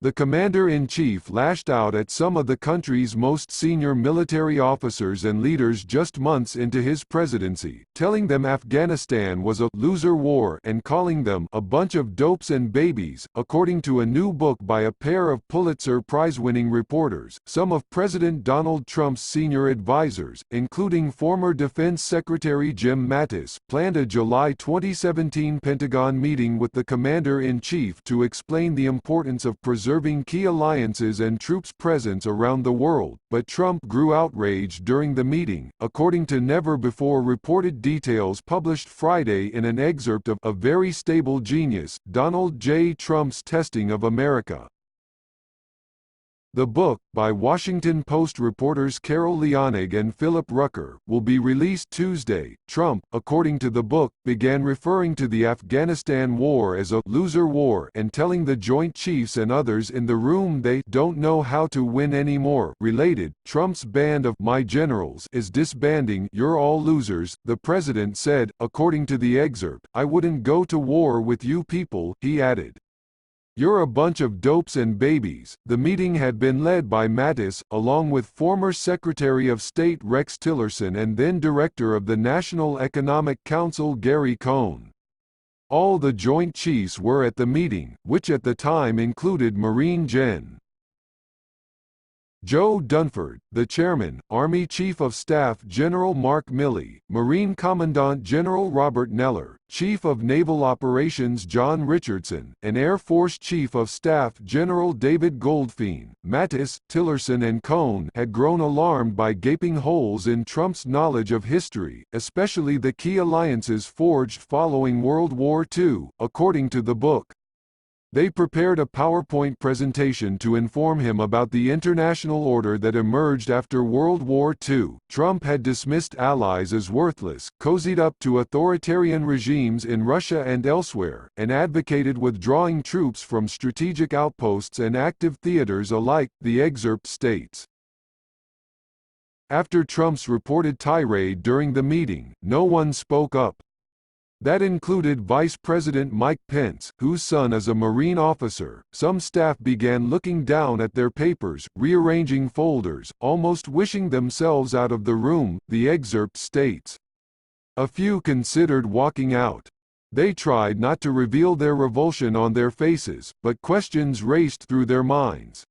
The commander-in-chief lashed out at some of the country's most senior military officers and leaders just months into his presidency, telling them Afghanistan was a loser war and calling them a bunch of dopes and babies, according to a new book by a pair of Pulitzer Prize-winning reporters. Some of President Donald Trump's senior advisors, including former Defense Secretary Jim Mattis, planned a July 2017 Pentagon meeting with the commander-in-chief to explain the importance of preserving key alliances and troops' presence around the world, but Trump grew outraged during the meeting, according to never-before-reported details published Friday in an excerpt of A Very Stable Genius, Donald J. Trump's Testing of America. The book, by Washington Post reporters Carol Leonnig and Philip Rucker, will be released Tuesday. Trump, according to the book, began referring to the Afghanistan War as a loser war and telling the Joint Chiefs and others in the room they don't know how to win anymore. Related, Trump's band of my generals is disbanding. You're all losers, the president said, according to the excerpt. I wouldn't go to war with you people, he added. You're a bunch of dopes and babies. The meeting had been led by Mattis, along with former Secretary of State Rex Tillerson and then Director of the National Economic Council Gary Cohn. All the Joint Chiefs were at the meeting, which at the time included Marine Gen. Joe Dunford, the chairman, Army Chief of Staff General Mark Milley, Marine Commandant General Robert Neller, Chief of Naval Operations John Richardson, and Air Force Chief of Staff General David Goldfein. Mattis, Tillerson and Cohn had grown alarmed by gaping holes in Trump's knowledge of history, especially the key alliances forged following World War II, according to the book. They prepared a PowerPoint presentation to inform him about the international order that emerged after World War II. Trump had dismissed allies as worthless, cozied up to authoritarian regimes in Russia and elsewhere, and advocated withdrawing troops from strategic outposts and active theaters alike, the excerpt states. After Trump's reported tirade during the meeting, no one spoke up. That included Vice President Mike Pence, whose son is a Marine officer. Some staff began looking down at their papers, rearranging folders, almost wishing themselves out of the room, the excerpt states. A few considered walking out. They tried not to reveal their revulsion on their faces, but questions raced through their minds.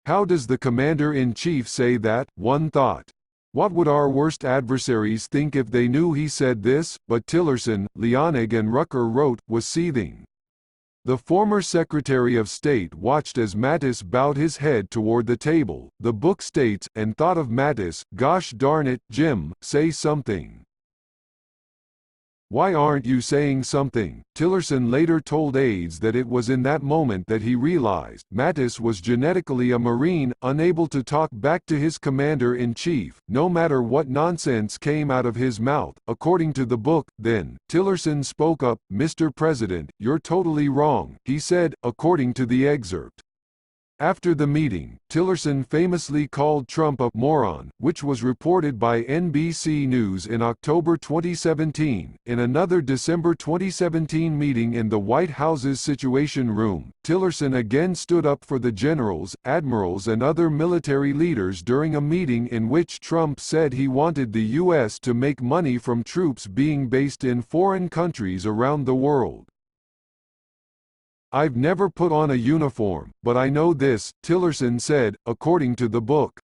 How does the commander-in-chief say that? One thought. What would our worst adversaries think if they knew he said this? But Tillerson, Leonnig and Rucker wrote, was seething. The former Secretary of State watched as Mattis bowed his head toward the table, the book states, and thought of Mattis, gosh darn it, Jim, say something. Why aren't you saying something? Tillerson later told aides that it was in that moment that he realized Mattis was genetically a Marine, unable to talk back to his commander-in-chief, no matter what nonsense came out of his mouth. According to the book, then, Tillerson spoke up, Mr. President, you're totally wrong, he said, according to the excerpt. After the meeting, Tillerson famously called Trump a moron, which was reported by NBC News in October 2017. In another December 2017 meeting in the White House's Situation Room, Tillerson again stood up for the generals, admirals, and other military leaders during a meeting in which Trump said he wanted the U.S. to make money from troops being based in foreign countries around the world. I've never put on a uniform, but I know this, Tillerson said, according to the book.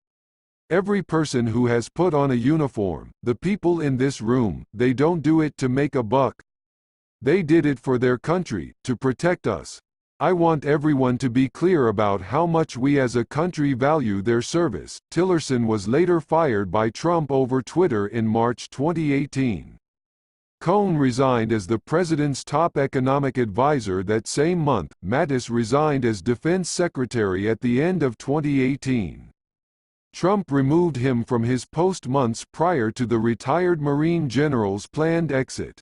Every person who has put on a uniform, the people in this room, they don't do it to make a buck. They did it for their country, to protect us. I want everyone to be clear about how much we as a country value their service. Tillerson was later fired by Trump over Twitter in March 2018. Cohn resigned as the president's top economic advisor that same month. Mattis resigned as defense secretary at the end of 2018. Trump removed him from his post months prior to the retired Marine general's planned exit.